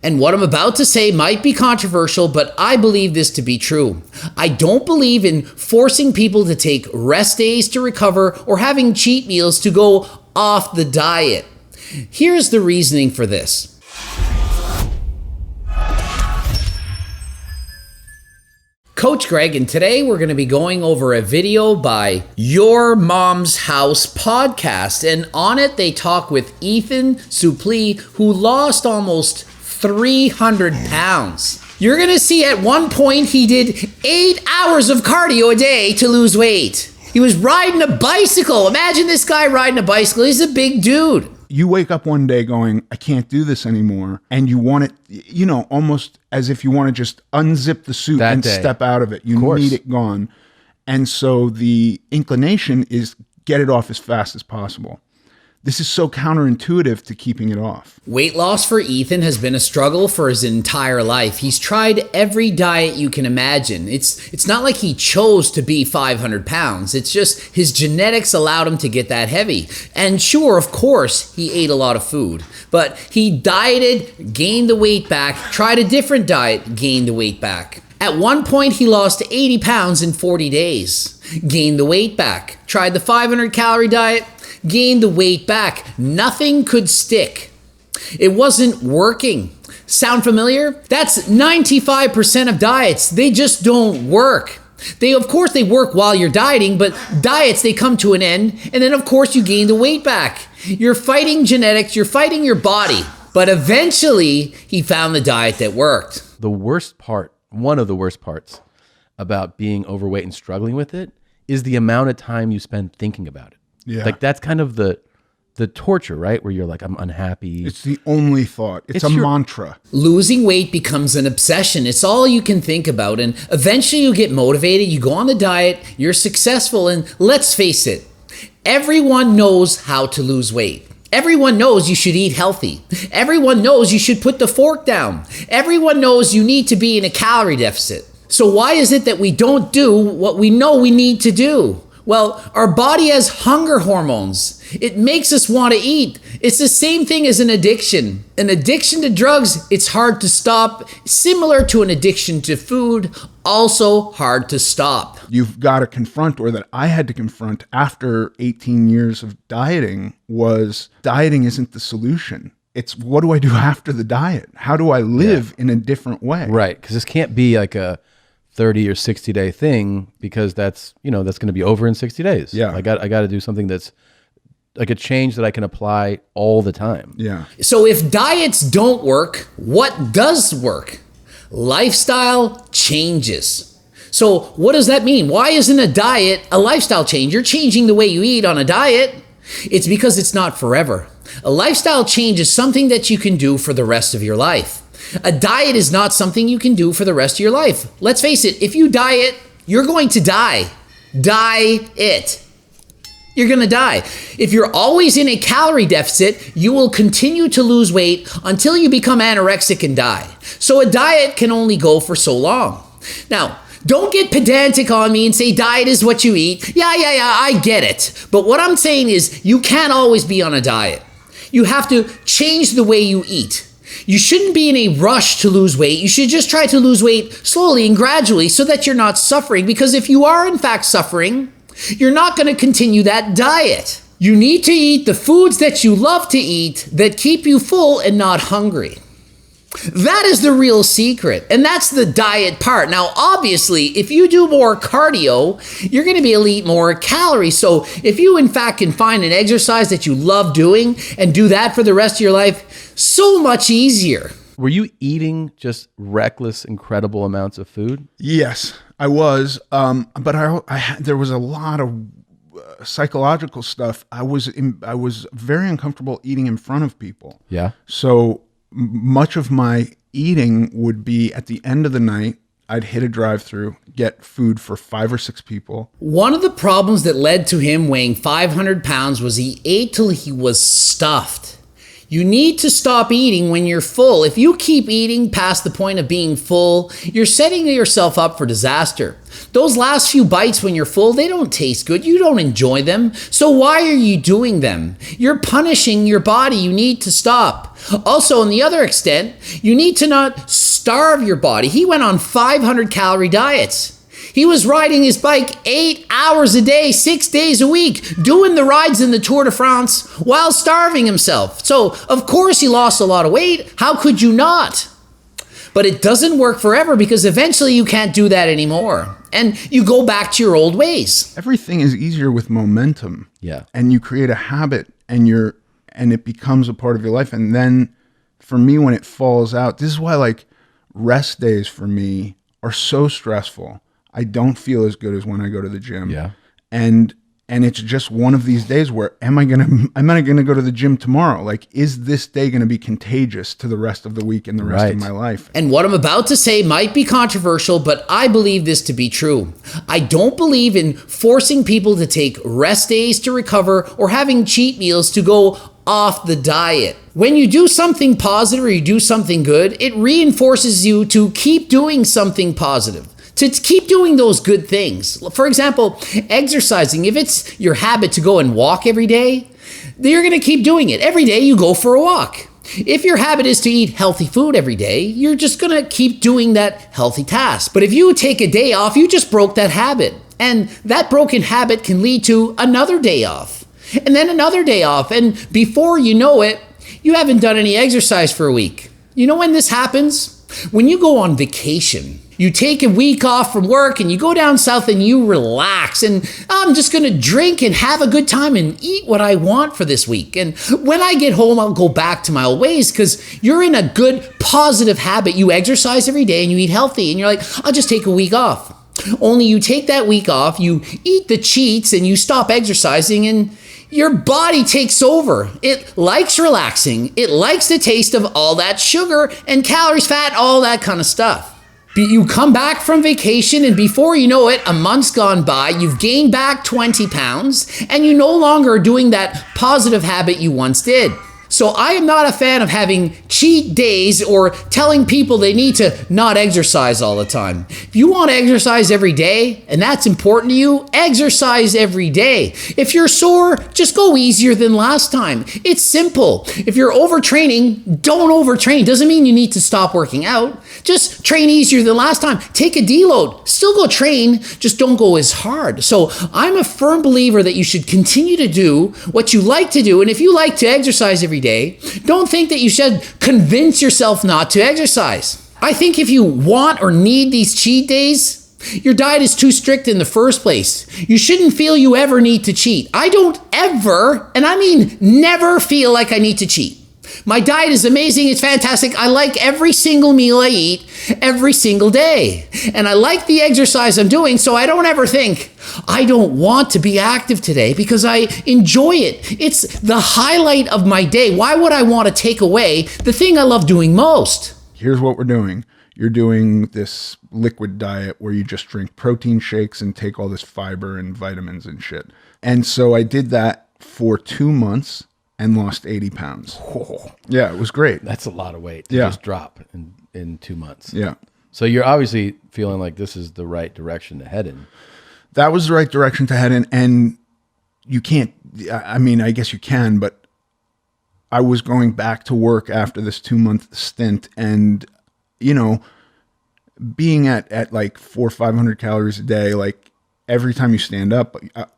And what I'm about to say might be controversial, but I believe this to be true. I don't believe in forcing people to take rest days to recover or having cheat meals to go off the diet. Here's the reasoning for this. Coach Greg, and today we're going to be going over a video by Your Mom's House podcast. And on it, they talk with Ethan Suplee, who lost almost 300 pounds. You're going to see at one point he did 8 hours of cardio a day to lose weight. He was riding a bicycle. Imagine this guy riding a bicycle. He's a big dude. You wake up one day going, I can't do this anymore. And you want it, almost as if you want to just unzip the suit and step out of it. You need it gone. And so the inclination is get it off as fast as possible. This is so counterintuitive to keeping it off. Weight loss for Ethan has been a struggle for his entire life. He's tried every diet you can imagine. It's not like he chose to be 500 pounds. It's just his genetics allowed him to get that heavy. And sure, of course, he ate a lot of food. But he dieted, gained the weight back, tried a different diet, gained the weight back. At one point, he lost 80 pounds in 40 days, gained the weight back, tried the 500 calorie diet, gained the weight back. Nothing could stick. It wasn't working. Sound familiar? That's 95% of diets. They just don't work. Of course, they work while you're dieting, but diets, they come to an end, and then of course you gain the weight back. You're fighting genetics, you're fighting your body. But eventually, he found the diet that worked. The worst part, one of the worst parts about being overweight and struggling with it is the amount of time you spend thinking about it. Yeah. Like that's kind of the torture, right? Where you're like, I'm unhappy. It's the only thought. It's a mantra. Losing weight becomes an obsession. It's all you can think about. And eventually you get motivated. You go on the diet. You're successful. And let's face it, everyone knows how to lose weight. Everyone knows you should eat healthy. Everyone knows you should put the fork down. Everyone knows you need to be in a calorie deficit. So why is it that we don't do what we know we need to do? Well, our body has hunger hormones. It makes us want to eat. It's the same thing as an addiction. An addiction to drugs, it's hard to stop. Similar to an addiction to food, also hard to stop. You've got to confront, or that I had to confront after 18 years of dieting, was dieting isn't the solution. It's what do I do after the diet? How do I live in a different way? Right, because this can't be like a 30 or 60 day thing, because that's going to be over in 60 days. Yeah. I got to do something that's like a change that I can apply all the time. Yeah. So if diets don't work, what does work? Lifestyle changes. So what does that mean? Why isn't a diet a lifestyle change? You're changing the way you eat on a diet. It's because it's not forever. A lifestyle change is something that you can do for the rest of your life. A diet is not something you can do for the rest of your life. Let's face it, if you diet, you're going to die. Diet. You're going to die. If you're always in a calorie deficit, you will continue to lose weight until you become anorexic and die. So a diet can only go for so long. Now, don't get pedantic on me and say diet is what you eat. Yeah, I get it. But what I'm saying is you can't always be on a diet. You have to change the way you eat. You shouldn't be in a rush to lose weight. You should just try to lose weight slowly and gradually so that you're not suffering. Because if you are in fact suffering, you're not going to continue that diet. You need to eat the foods that you love to eat that keep you full and not hungry. That is the real secret. And that's the diet part. Now, obviously, if you do more cardio, you're going to be able to eat more calories. So if you, in fact, can find an exercise that you love doing and do that for the rest of your life, so much easier. Were you eating just reckless, incredible amounts of food? Yes, I was. But there was a lot of psychological stuff. I was very uncomfortable eating in front of people. Yeah. So much of my eating would be at the end of the night. I'd hit a drive-through, get food for 5 or 6 people. One of the problems that led to him weighing 500 pounds was he ate till he was stuffed. You need to stop eating when you're full. If you keep eating past the point of being full, you're setting yourself up for disaster. Those last few bites when you're full, they don't taste good. You don't enjoy them. So why are you doing them? You're punishing your body. You need to stop. Also, on the other extent, you need to not starve your body. He went on 500-calorie diets. He was riding his bike 8 hours a day, 6 days a week, doing the rides in the Tour de France while starving himself. So, of course, he lost a lot of weight. How could you not? But it doesn't work forever because eventually you can't do that anymore. And you go back to your old ways. Everything is easier with momentum. Yeah. And you create a habit and it becomes a part of your life. And then for me, when it falls out, this is why like rest days for me are so stressful. I don't feel as good as when I go to the gym. Yeah. And it's just one of these days where am I gonna go to the gym tomorrow? Like, is this day gonna be contagious to the rest of the week and the rest of my life? And what I'm about to say might be controversial, but I believe this to be true. I don't believe in forcing people to take rest days to recover or having cheat meals to go off the diet. When you do something positive or you do something good, it reinforces you to keep doing something positive, to keep doing those good things. For example, exercising. If it's your habit to go and walk every day, you're going to keep doing it. Every day you go for a walk. If your habit is to eat healthy food every day, you're just going to keep doing that healthy task. But if you take a day off, you just broke that habit. And that broken habit can lead to another day off. And then another day off. And before you know it, you haven't done any exercise for a week. You know when this happens? When you go on vacation. You take a week off from work and you go down south and you relax and I'm just going to drink and have a good time and eat what I want for this week. And when I get home, I'll go back to my old ways because you're in a good, positive habit. You exercise every day and you eat healthy and you're like, I'll just take a week off. Only you take that week off, you eat the cheats and you stop exercising and your body takes over. It likes relaxing. It likes the taste of all that sugar and calories, fat, all that kind of stuff. You come back from vacation and before you know it, a month's gone by, you've gained back 20 pounds and you no longer are doing that positive habit you once did. So I am not a fan of having cheat days or telling people they need to not exercise all the time. If you want to exercise every day and that's important to you, exercise every day. If you're sore, just go easier than last time. It's simple. If you're overtraining, don't overtrain. Doesn't mean you need to stop working out. Just train easier than last time. Take a deload. Still go train, just don't go as hard. So I'm a firm believer that you should continue to do what you like to do. And if you like to exercise every day, don't think that you should convince yourself not to exercise. I think if you want or need these cheat days, your diet is too strict in the first place. You shouldn't feel you ever need to cheat. I don't ever, and I mean never, feel like I need to cheat. My diet is amazing. It's fantastic. I like every single meal I eat every single day. And I like the exercise I'm doing, so I don't ever think, I don't want to be active today because I enjoy it. It's the highlight of my day. Why would I want to take away the thing I love doing most? Here's what we're doing. You're doing this liquid diet where you just drink protein shakes and take all this fiber and vitamins and shit. And so I did that for 2 months and lost 80 pounds. Whoa. Yeah, it was great. That's a lot of weight to just drop in 2 months. Yeah. So you're obviously feeling like this is the right direction to head in. That was the right direction to head in. And you can't, I mean, I guess you can, but I was going back to work after this 2-month stint and, you know, being at like 400 or 500 calories a day, like every time you stand up,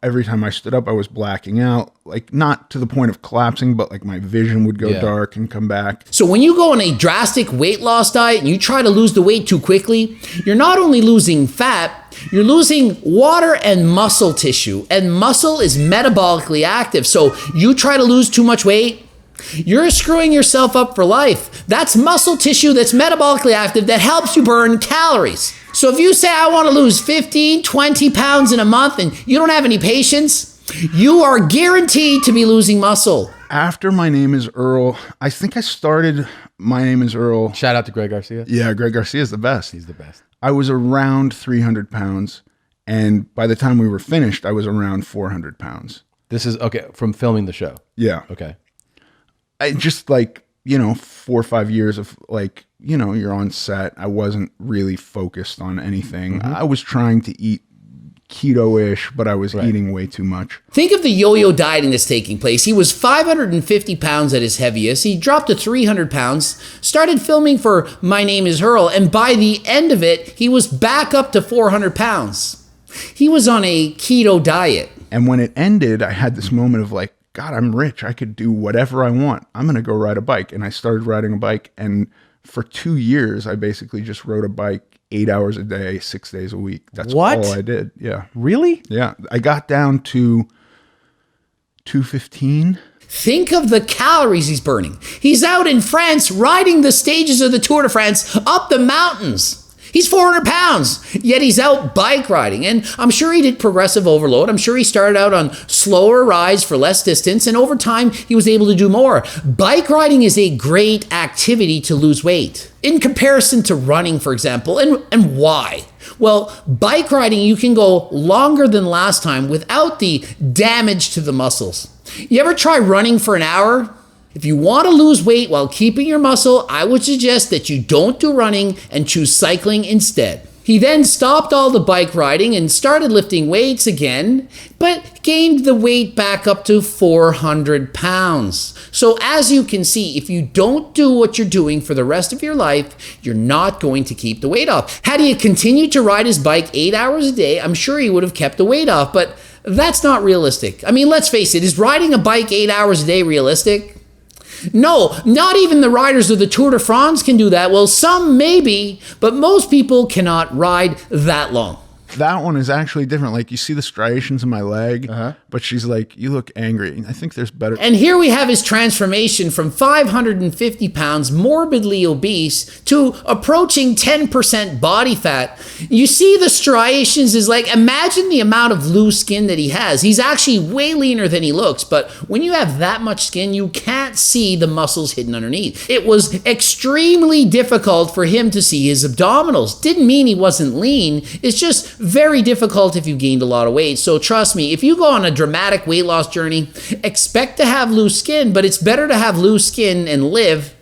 every time I stood up, I was blacking out, like not to the point of collapsing, but like my vision would go dark and come back. So when you go on a drastic weight loss diet and you try to lose the weight too quickly, you're not only losing fat, you're losing water and muscle tissue. And muscle is metabolically active. So you try to lose too much weight, you're screwing yourself up for life. That's muscle tissue that's metabolically active that helps you burn calories. So if you say, I want to lose 15, 20 pounds in a month and you don't have any patience, you are guaranteed to be losing muscle. After My Name is Earl, I think I started My Name is Earl. Shout out to Greg Garcia. Yeah, Greg Garcia is the best. He's the best. I was around 300 pounds. And by the time we were finished, I was around 400 pounds. This is, okay, from filming the show. Yeah. Okay. I just like, 4 or 5 years of like, you're on set. I wasn't really focused on anything. I was trying to eat keto-ish, but I was eating way too much. Think of the yo-yo dieting that's taking place. He was 550 pounds at his heaviest. He dropped to 300 pounds, started filming for My Name is Earl, and by the end of it, he was back up to 400 pounds. He was on a keto diet. And when it ended, I had this moment of like, God, I'm rich. I could do whatever I want. I'm going to go ride a bike. And I started riding a bike. And for 2 years, I basically just rode a bike 8 hours a day, 6 days a week. That's all I did. Yeah. Really? Yeah. I got down to 215. Think of the calories he's burning. He's out in France riding the stages of the Tour de France up the mountains. He's 400 pounds, yet he's out bike riding. And I'm sure he did progressive overload. I'm sure he started out on slower rides for less distance, and over time, he was able to do more. Bike riding is a great activity to lose weight in comparison to running, for example. And why? Well, bike riding, you can go longer than last time without the damage to the muscles. You ever try running for an hour? If you want to lose weight while keeping your muscle, I would suggest that you don't do running and choose cycling instead. He then stopped all the bike riding and started lifting weights again, but gained the weight back up to 400 pounds. So as you can see, if you don't do what you're doing for the rest of your life, you're not going to keep the weight off. Had he continued to ride his bike 8 hours a day, I'm sure he would have kept the weight off, but that's not realistic. I mean, let's face it, is riding a bike 8 hours a day realistic? No, not even the riders of the Tour de France can do that. Well, some maybe, but most people cannot ride that long. That one is actually different. Like, you see the striations in my leg, but she's like, you look angry. I think there's better. And here we have his transformation from 550 pounds, morbidly obese, to approaching 10% body fat. You see the striations is like, imagine the amount of loose skin that he has. He's actually way leaner than he looks, but when you have that much skin, you can't see the muscles hidden underneath. It was extremely difficult for him to see his abdominals. Didn't mean he wasn't lean. It's just very difficult if you gained a lot of weight. So trust me, if you go on a dramatic weight loss journey, expect to have loose skin, but it's better to have loose skin and live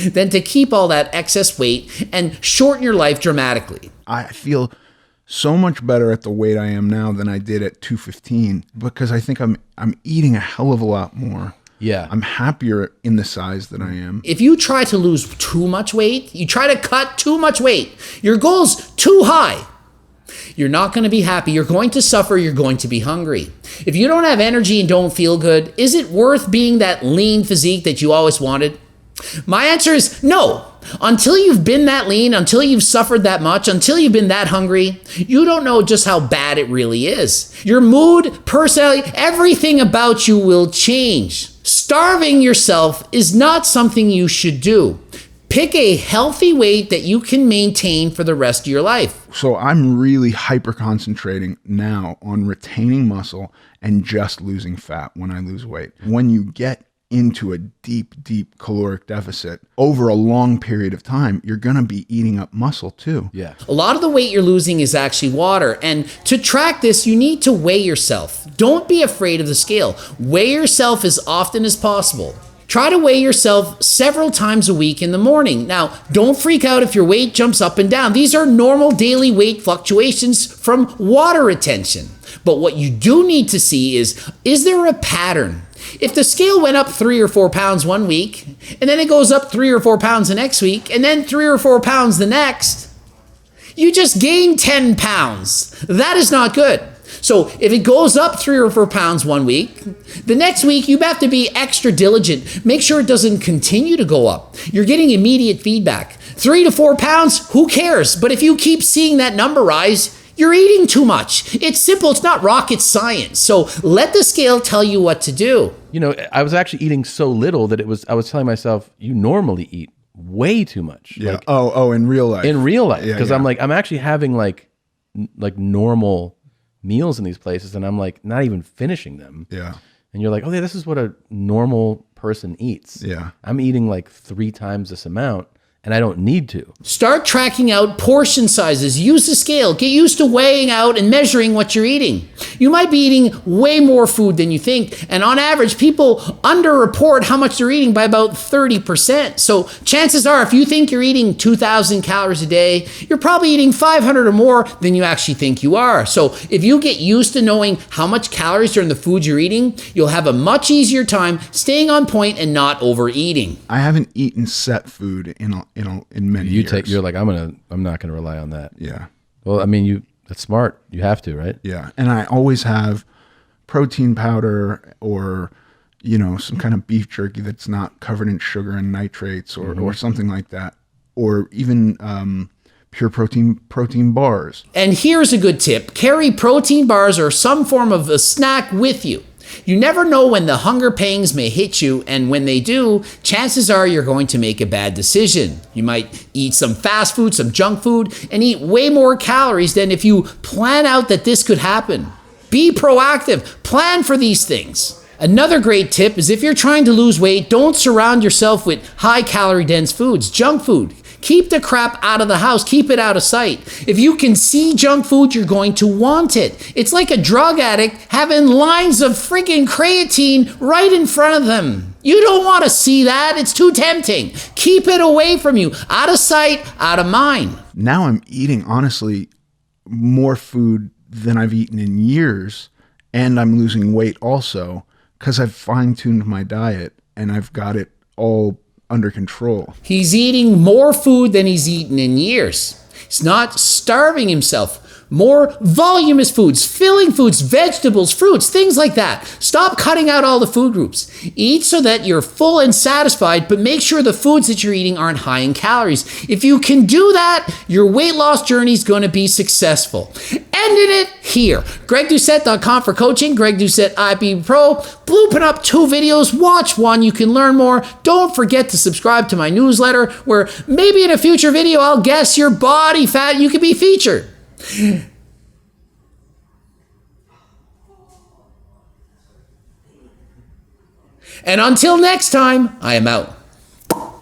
than to keep all that excess weight and shorten your life dramatically. I feel so much better at the weight I am now than I did at 215 because I think I'm eating a hell of a lot more. Yeah. I'm happier in the size that I am. If you try to lose too much weight, you try to cut too much weight, your goal's too high. You're not going to be happy. You're going to suffer. You're going to be hungry. If you don't have energy and don't feel good, is it worth being that lean physique that you always wanted? My answer is no. Until you've been that lean, until you've suffered that much, until you've been that hungry, you don't know just how bad it really is. Your mood, personality, everything about you will change. Starving yourself is not something you should do. Pick a healthy weight that you can maintain for the rest of your life. So I'm really hyper concentrating now on retaining muscle and just losing fat when I lose weight. When you get into a deep, deep caloric deficit over a long period of time, you're going to be eating up muscle too. Yeah. A lot of the weight you're losing is actually water. And to track this, you need to weigh yourself. Don't be afraid of the scale. Weigh yourself as often as possible. Try to weigh yourself several times a week in the morning. Now, don't freak out if your weight jumps up and down. These are normal daily weight fluctuations from water retention. But what you do need to see is there a pattern? If the scale went up 3 or 4 pounds one week, and then it goes up 3 or 4 pounds the next week, and then 3 or 4 pounds the next, you just gained 10 pounds. That is not good. So if it goes up 3 or 4 pounds one week, the next week you have to be extra diligent. Make sure it doesn't continue to go up. You're getting immediate feedback. 3 to 4 pounds, who cares? But if you keep seeing that number rise, you're eating too much. It's simple. It's not rocket science. So let the scale tell you what to do. You know, I was actually eating so little that I was telling myself, you normally eat way too much. Yeah. Like, in real life. in real life. Yeah, Because yeah. I'm actually having like normal meals in these places, and I'm like not even finishing them. Yeah. And you're like, oh yeah, this is what a normal person eats. Yeah. I'm eating like 3 times this amount, and I don't need to. Start tracking out portion sizes. Use the scale. Get used to weighing out and measuring what you're eating. You might be eating way more food than you think, and on average, people underreport how much they're eating by about 30%. So chances are, if you think you're eating 2,000 calories a day, you're probably eating 500 or more than you actually think you are. So if you get used to knowing how much calories are in the food you're eating, you'll have a much easier time staying on point and not overeating. I haven't eaten set food in many years. You're like, I'm not gonna rely on that. Yeah. Well, I mean, that's smart. You have to, right? Yeah. And I always have protein powder or, some kind of beef jerky that's not covered in sugar and nitrates or something like that. Or even pure protein bars. And here's a good tip. Carry protein bars or some form of a snack with you. You never know when the hunger pangs may hit you, and when they do, chances are you're going to make a bad decision. You might eat some fast food, some junk food, and eat way more calories than if you plan out that this could happen. Be proactive. Plan for these things. Another great tip is if you're trying to lose weight, don't surround yourself with high-calorie dense foods, junk food. Keep the crap out of the house. Keep it out of sight. If you can see junk food, you're going to want it. It's like a drug addict having lines of freaking creatine right in front of them. You don't want to see that. It's too tempting. Keep it away from you. Out of sight, out of mind. Now I'm eating, honestly, more food than I've eaten in years, and I'm losing weight also because I've fine-tuned my diet and I've got it all under control. He's eating more food than he's eaten in years. He's not starving himself. More voluminous foods, filling foods, vegetables, fruits, things like that. Stop cutting out all the food groups. Eat so that you're full and satisfied, but make sure the foods that you're eating aren't high in calories. If you can do that, your weight loss journey is going to be successful. Ending it here. GregDoucette.com for coaching. Greg Doucette IB Pro. Blooping up 2 videos. Watch one. You can learn more. Don't forget to subscribe to my newsletter where maybe in a future video I'll guess your body fat. You can be featured. And until next time, I am out.